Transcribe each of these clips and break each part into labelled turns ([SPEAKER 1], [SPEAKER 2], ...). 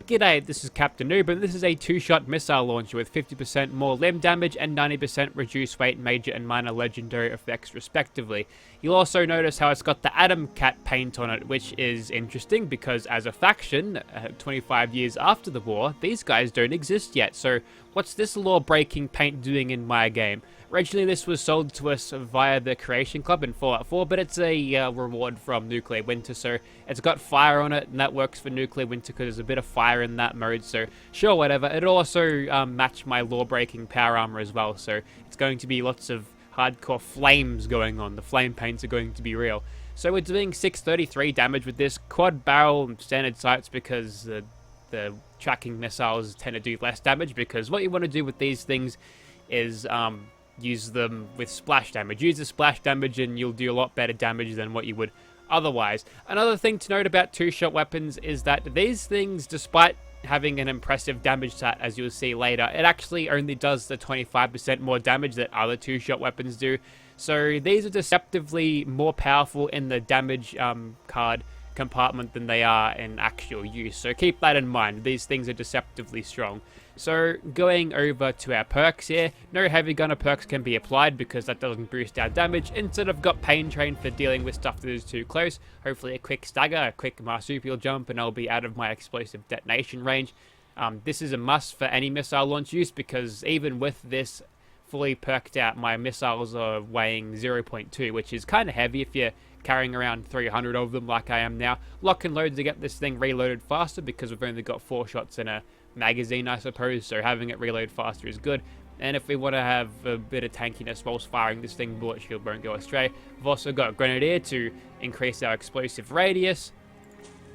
[SPEAKER 1] G'day, this is Captainoob, and this is a two-shot missile launcher with 50% more limb damage and 90% reduced weight major and minor legendary effects respectively. You'll also notice how it's got the Atom Cat paint on it, which is interesting because as a faction, 25 years after the war, these guys don't exist yet. So what's this law-breaking paint doing in my game? Originally this was sold to us via the Creation Club in Fallout 4, but it's a reward from Nuclear Winter, so it's got fire on it, and that works for Nuclear Winter because there's a bit of fire in that mode, so sure, whatever. It'll also match my law-breaking power armor as well, so it's going to be lots of hardcore flames going on. The flame paints are going to be real. So we're doing 633 damage with this quad barrel standard sights because the tracking missiles tend to do less damage, because what you want to do with these things is use them with splash damage. Use the splash damage and you'll do a lot better damage than what you would otherwise. Another thing to note about two-shot weapons is that these things, despite having an impressive damage stat, as you'll see later, it actually only does the 25% more damage that other two-shot weapons do. So these are deceptively more powerful in the damage card compartment than they are in actual use. So keep that in mind. These things are deceptively strong. So going over to our perks here, no heavy gunner perks can be applied because that doesn't boost our damage. Instead I've got Pain Train for dealing with stuff that is too close. Hopefully a quick stagger, a quick marsupial jump, and I'll be out of my explosive detonation range. This is a must for any missile launch use because even with this fully perked out, my missiles are weighing 0.2, which is kind of heavy if you're carrying around 300 of them like I am now. Lock and load to get this thing reloaded faster because we've only got 4 shots in a magazine, I suppose, so having it reload faster is good. And if we want to have a bit of tankiness whilst firing this thing, bullet shield won't go astray. We've also got Grenadier to increase our explosive radius,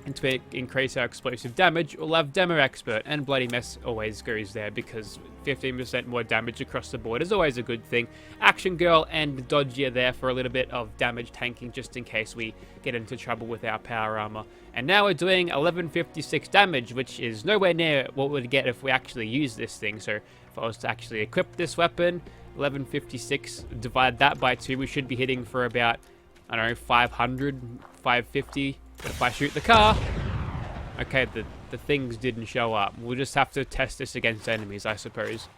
[SPEAKER 1] and to increase our explosive damage, we'll have Demo Expert, and Bloody Mess always goes there because 15% more damage across the board is always a good thing. Action Girl and Dodgy are there for a little bit of damage tanking just in case we get into trouble with our power armor. And now we're doing 1156 damage, which is nowhere near what we'd get if we actually use this thing. So if I was to actually equip this weapon, 1156, divide that by 2, we should be hitting for about, I don't know, 500, 550. But if I shoot the car, okay, the things didn't show up. We'll just have to test this against enemies, I suppose.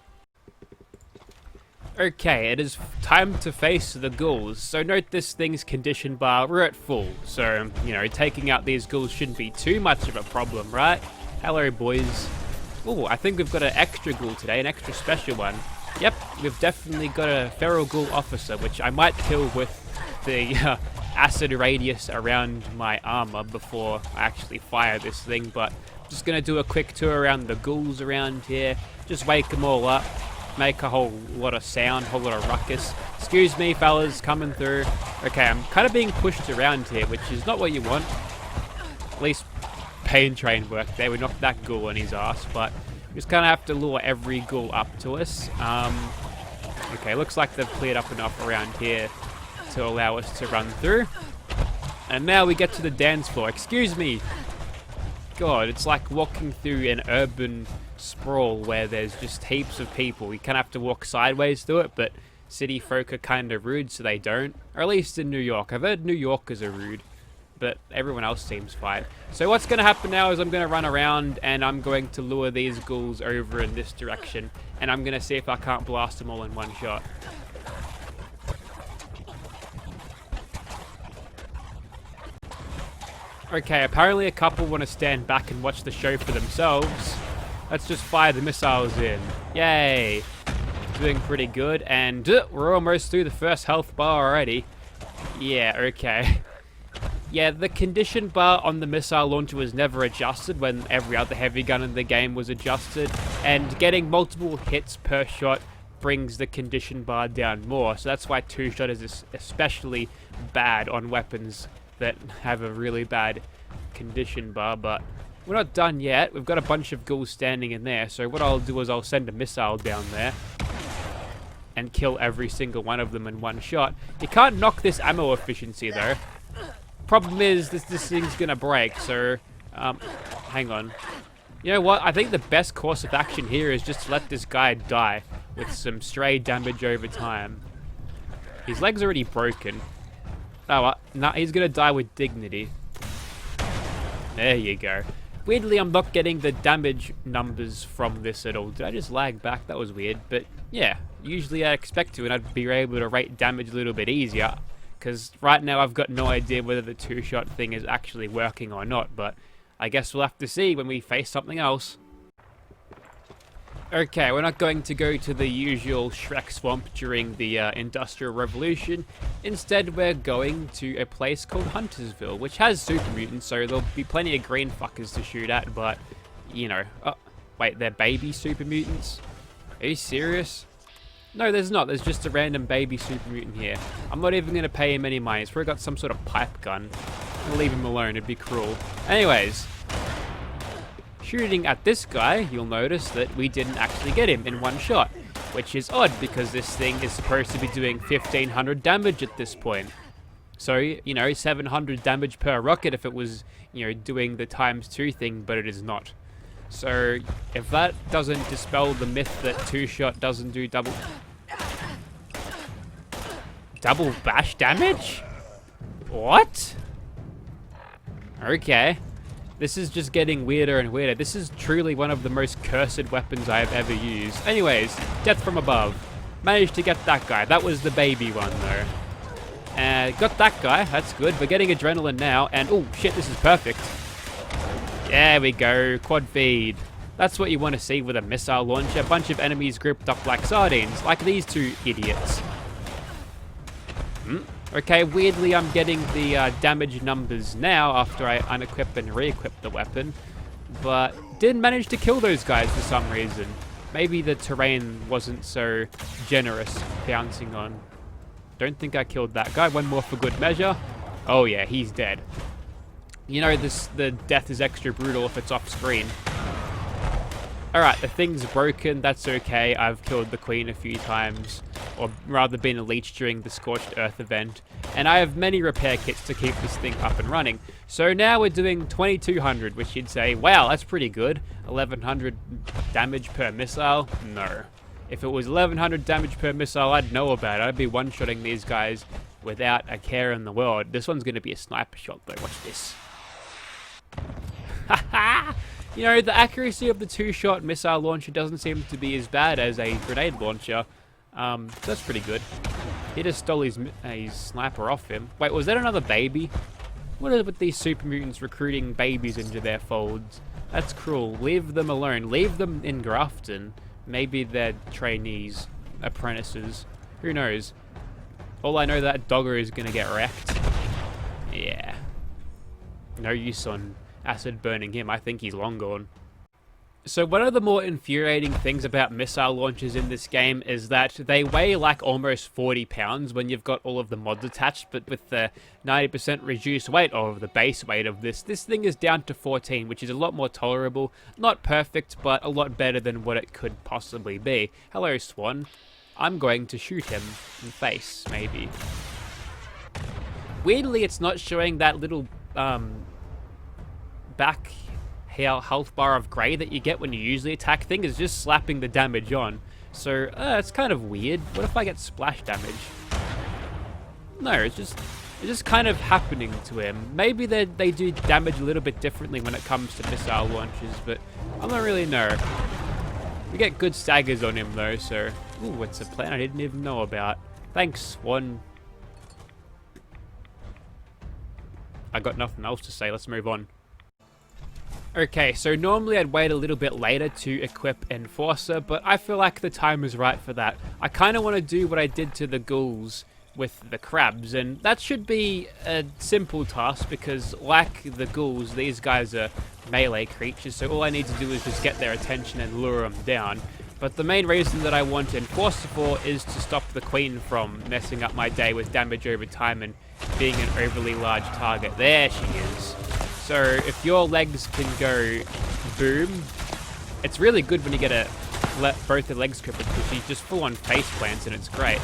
[SPEAKER 1] Okay, it is time to face the ghouls. So note this thing's condition bar, we're at full. So, you know, taking out these ghouls shouldn't be too much of a problem, right? Hello, boys. Oh, I think we've got an extra ghoul today, an extra special one. Yep, we've definitely got a feral ghoul officer, which I might kill with the acid radius around my armor before I actually fire this thing, but I'm just gonna do a quick tour around the ghouls around here, just wake them all up, make a whole lot of sound, whole lot of ruckus. Excuse me, fellas, coming through. Okay, I'm kind of being pushed around here, which is not what you want. At least Pain Train worked there. We knocked that ghoul on his ass, but we just kind of have to lure every ghoul up to us. Okay, looks like they've cleared up enough around here to allow us to run through. And now we get to the dance floor. Excuse me. God, it's like walking through an urban sprawl where there's just heaps of people. You kind of have to walk sideways through it, but city folk are kind of rude, so they don't. Or at least in New York. I've heard New Yorkers are rude, but everyone else seems fine. So what's going to happen now is I'm going to run around and I'm going to lure these ghouls over in this direction. And I'm going to see if I can't blast them all in one shot. Okay, apparently a couple want to stand back and watch the show for themselves. Let's just fire the missiles in. Yay! Doing pretty good, and we're almost through the first health bar already. Yeah, okay. Yeah, the condition bar on the missile launcher was never adjusted when every other heavy gun in the game was adjusted, and getting multiple hits per shot brings the condition bar down more, so that's why two-shot is especially bad on weapons that have a really bad condition bar. But we're not done yet. We've got a bunch of ghouls standing in there, so what I'll do is I'll send a missile down there and kill every single one of them in one shot. You can't knock this ammo efficiency though. Problem is this thing's gonna break, so hang on. You know what? I think the best course of action here is just to let this guy die with some stray damage over time. His leg's already broken. Oh, nah, he's gonna die with dignity. There you go. Weirdly, I'm not getting the damage numbers from this at all. Did I just lag back? That was weird. But yeah, usually I expect to, and I'd be able to rate damage a little bit easier. Because right now I've got no idea whether the two-shot thing is actually working or not. But I guess we'll have to see when we face something else. Okay, we're not going to go to the usual Shrek swamp during the Industrial Revolution. Instead, we're going to a place called Huntersville, which has super mutants, so there'll be plenty of green fuckers to shoot at, but, you know... Oh, wait, they're baby super mutants? Are you serious? No, there's not. There's just a random baby super mutant here. I'm not even going to pay him any money. He's probably got some sort of pipe gun. I'll leave him alone. It'd be cruel. Anyways... Shooting at this guy, you'll notice that we didn't actually get him in one shot, which is odd because this thing is supposed to be doing 1500 damage at this point. So, you know, 700 damage per rocket if it was, you know, doing the ×2 thing, but it is not. So, if that doesn't dispel the myth that two-shot doesn't do double bash damage? What? Okay. This is just getting weirder and weirder. This is truly one of the most cursed weapons I have ever used. Anyways, death from above. Managed to get that guy. That was the baby one, though. Got that guy. That's good. We're getting adrenaline now. And, oh, shit, this is perfect. There we go. Quad feed. That's what you want to see with a missile launcher. A bunch of enemies grouped up like sardines. Like these two idiots. Okay, weirdly I'm getting the damage numbers now after I unequip and re-equip the weapon, but didn't manage to kill those guys for some reason. Maybe the terrain wasn't so generous bouncing on. Don't think I killed that guy. One more for good measure. Oh yeah, he's dead. You know, the death is extra brutal if it's off screen. Alright, the thing's broken, that's okay. I've killed the queen a few times, or rather been a leech during the Scorched Earth event, and I have many repair kits to keep this thing up and running. So now we're doing 2200, which you'd say, wow, that's pretty good. 1100 damage per missile? No. If it was 1100 damage per missile, I'd know about it. I'd be one-shotting these guys without a care in the world. This one's going to be a sniper shot, though. Watch this. Haha! You know, the accuracy of the two-shot missile launcher doesn't seem to be as bad as a grenade launcher. That's pretty good. He just stole his sniper off him. Wait, was that another baby? What is it with these super mutants recruiting babies into their folds? That's cruel. Leave them alone. Leave them in Grafton. Maybe they're trainees, apprentices. Who knows? All I know, that Dogger is gonna get wrecked. Yeah. No use on acid burning him. I think he's long gone. So one of the more infuriating things about missile launchers in this game is that they weigh like almost 40 pounds when you've got all of the mods attached, but with the 90% reduced weight, or the base weight of this thing is down to 14, which is a lot more tolerable. Not perfect, but a lot better than what it could possibly be. Hello, Swan. I'm going to shoot him in the face, maybe. Weirdly, it's not showing that little back health bar of grey that you get when you usually attack things. Is just slapping the damage on. So it's kind of weird. What if I get splash damage? No, it's just kind of happening to him. Maybe they do damage a little bit differently when it comes to missile launches, but I don't really know. We get good staggers on him though, so ooh, it's a plan I didn't even know about. Thanks, Swan. I got nothing else to say. Let's move on. Okay, so normally I'd wait a little bit later to equip Enforcer, but I feel like the time is right for that. I kind of want to do what I did to the Ghouls with the crabs, and that should be a simple task because, like the Ghouls, these guys are melee creatures, so all I need to do is just get their attention and lure them down. But the main reason that I want Enforcer for is to stop the Queen from messing up my day with damage over time and being an overly large target. There she is. So if your legs can go boom, it's really good when you get both the legs crippled because she just full on face plants and it's great.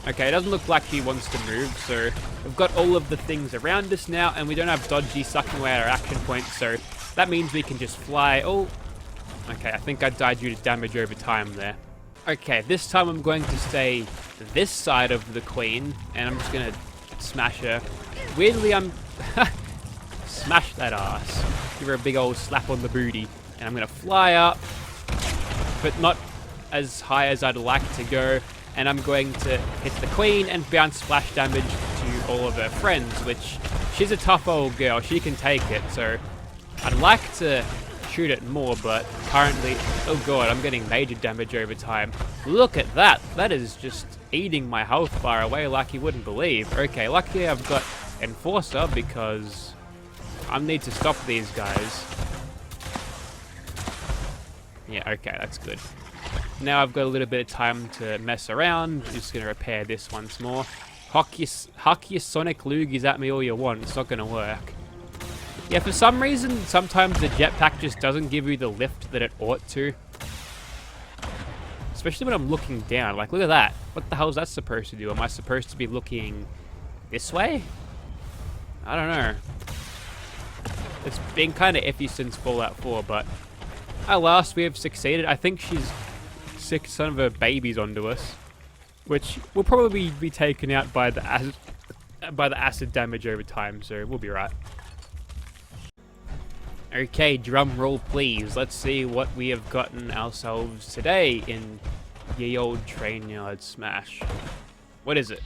[SPEAKER 1] Okay, it doesn't look like she wants to move, so we've got all of the things around us now, and we don't have Dodgy sucking away at our action points, so that means we can just fly. Oh, okay, I think I died due to damage over time there. Okay, this time I'm going to stay this side of the Queen, and I'm just going to smash her. Weirdly, I'm smash that ass. Give her a big old slap on the booty. And I'm going to fly up, but not as high as I'd like to go. And I'm going to hit the queen and bounce splash damage to all of her friends, which she's a tough old girl. She can take it, so I'd like to shoot it more, but currently, oh god, I'm getting major damage over time. Look at that. That is just eating my health bar away like you wouldn't believe. Okay, luckily I've got Enforcer because I need to stop these guys. Yeah, okay, that's good. Now I've got a little bit of time to mess around. Just going to repair this once more. Huck your sonic loogies at me all you want. It's not going to work. Yeah, for some reason, sometimes the jetpack just doesn't give you the lift that it ought to. Especially when I'm looking down. Like, look at that. What the hell is that supposed to do? Am I supposed to be looking this way? I don't know. It's been kind of iffy since Fallout 4, but at last we have succeeded. I think she's sick some of her babies onto us, which will probably be taken out by the acid damage over time, so we'll be right. Okay, drum roll please. Let's see what we have gotten ourselves today in ye old train yard smash. What is it?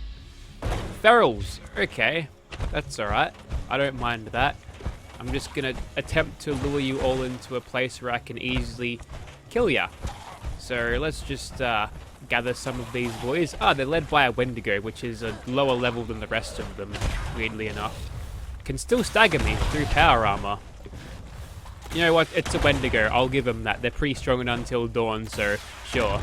[SPEAKER 1] Ferals. Okay, that's alright. I don't mind that. I'm just gonna attempt to lure you all into a place where I can easily kill ya. So let's just gather some of these boys. Ah, they're led by a Wendigo, which is a lower level than the rest of them, weirdly enough. Can still stagger me through power armor. You know what? It's a Wendigo. I'll give them that. They're pretty strong until dawn, so sure.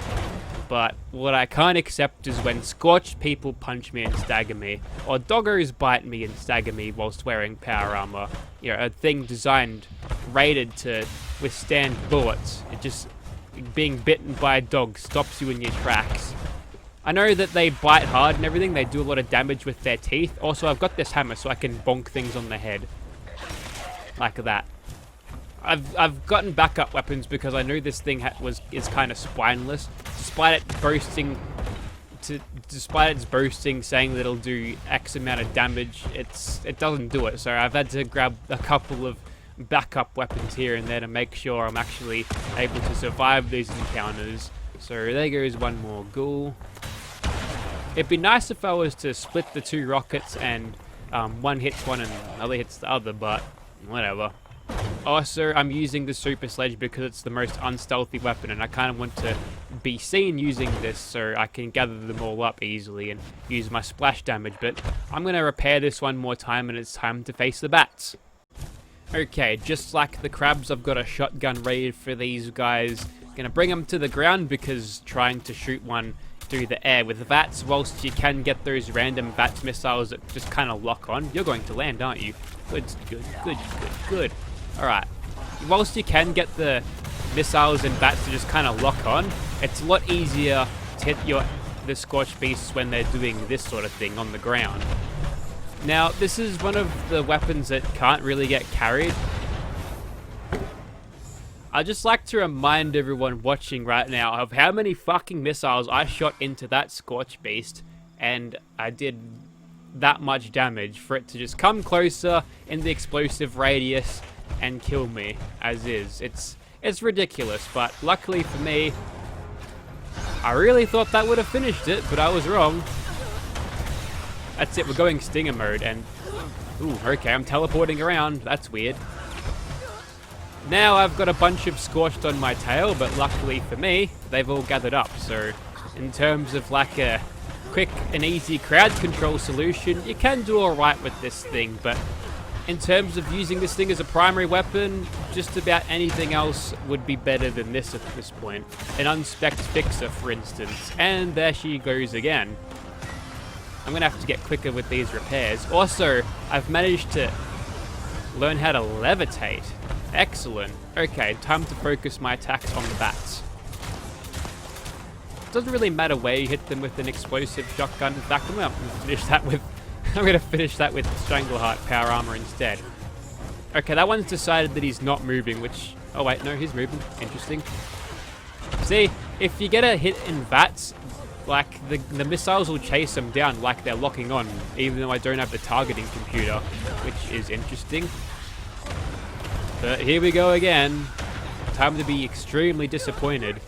[SPEAKER 1] But what I can't accept is when scorched people punch me and stagger me, or doggos bite me and stagger me whilst wearing power armor. You know, a thing designed, rated to withstand bullets. It just, being bitten by a dog stops you in your tracks. I know that they bite hard and everything. They do a lot of damage with their teeth. Also, I've got this hammer so I can bonk things on the head. Like that. I've gotten backup weapons because I knew this thing is kind of spineless. Despite its boasting, saying that it'll do X amount of damage, it doesn't do it. So I've had to grab a couple of backup weapons here and there to make sure I'm actually able to survive these encounters. So there goes one more ghoul. It'd be nice if I was to split the two rockets and one hits one and the other hits the other, but whatever. Also, I'm using the super sledge because it's the most unstealthy weapon, and I kind of want to be seen using this so I can gather them all up easily and use my splash damage. But I'm going to repair this one more time, and it's time to face the bats. Okay, just like the crabs, I've got a shotgun ready for these guys. Going to bring them to the ground because trying to shoot one through the air with VATS, whilst you can get those random VATS missiles that just kind of lock on. You're going to land, aren't you? Good. Alright, whilst you can get the missiles and VATS to just kind of lock on, it's a lot easier to hit the Scorched Beasts when they're doing this sort of thing on the ground. Now, this is one of the weapons that can't really get carried. I'd just like to remind everyone watching right now of how many fucking missiles I shot into that Scorched Beast, and I did that much damage for it to just come closer in the explosive radius and kill me as is. It's ridiculous, but luckily for me, I really thought that would have finished it, but I was wrong. That's it, we're going Stinger mode, and ooh, okay, I'm teleporting around. That's weird. Now I've got a bunch of Scorched on my tail, but luckily for me, they've all gathered up. So in terms of like a quick and easy crowd control solution, you can do alright with this thing, but in terms of using this thing as a primary weapon, just about anything else would be better than this at this point. An unspec'd fixer, for instance. And there she goes again. I'm going to have to get quicker with these repairs. Also, I've managed to learn how to levitate. Excellent. Okay, time to focus my attacks on the bats. It doesn't really matter where you hit them with an explosive shotgun. In fact, I'm going to finish that with Strangleheart power armor instead. Okay, that one's decided that he's not moving, which... Oh wait, no, he's moving. Interesting. See, if you get a hit in VATS, like, the missiles will chase them down like they're locking on, even though I don't have the targeting computer, which is interesting. But here we go again. Time to be extremely disappointed.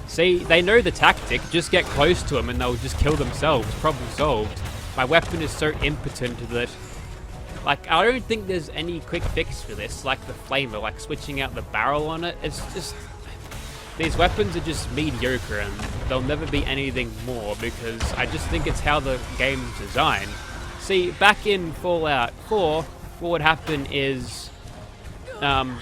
[SPEAKER 1] See, they know the tactic. Just get close to them and they'll just kill themselves. Problem solved. My weapon is so impotent that... Like, I don't think there's any quick fix for this, like the flamer, like switching out the barrel on it. It's just... These weapons are just mediocre and they'll never be anything more because I just think it's how the game's designed. See, back in Fallout 4, what would happen is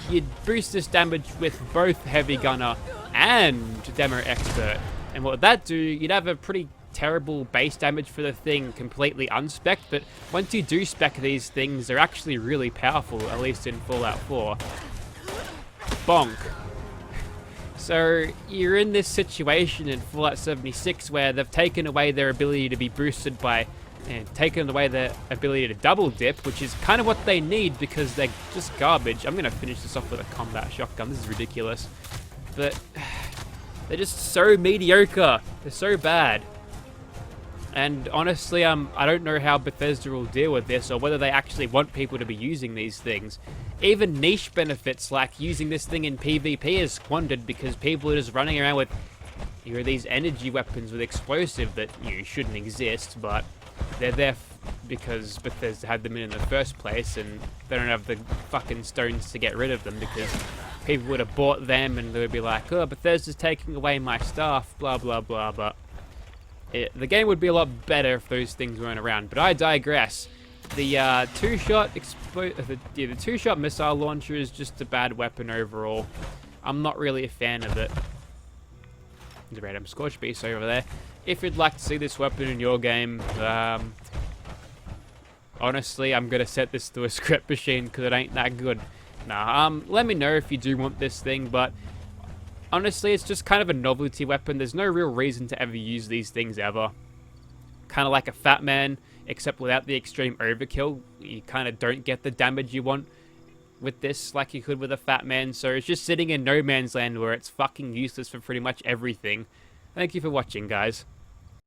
[SPEAKER 1] you'd boost this damage with both Heavy Gunner and Demo Expert. And what would that do? You'd have a pretty terrible base damage for the thing completely unspec'd, but once you do spec these things, they're actually really powerful, at least in Fallout 4. Bonk. So you're in this situation in Fallout 76 where they've taken away their ability to be boosted by, and taken away their ability to double dip, which is kind of what they need because they're just garbage. I'm going to finish this off with a combat shotgun. This is ridiculous. But they're just so mediocre. They're so bad. And honestly, I don't know how Bethesda will deal with this or whether they actually want people to be using these things. Even niche benefits like using this thing in PvP is squandered because people are just running around with these energy weapons with explosive that shouldn't exist, but they're there because Bethesda had them in the first place and they don't have the fucking stones to get rid of them because people would have bought them and they would be like, oh, Bethesda's taking away my stuff, blah blah blah, but the game would be a lot better if those things weren't around, but I digress. The two-shot missile launcher is just a bad weapon overall. I'm not really a fan of it. There's a random Scorch Beast over there. If you'd like to see this weapon in your game, honestly, I'm gonna set this to a script machine because it ain't that good. Nah, let me know if you do want this thing, but honestly, it's just kind of a novelty weapon. There's no real reason to ever use these things ever. Kind of like a Fat Man, except without the extreme overkill. You kind of don't get the damage you want with this like you could with a Fat Man. So it's just sitting in no man's land where it's fucking useless for pretty much everything. Thank you for watching, guys.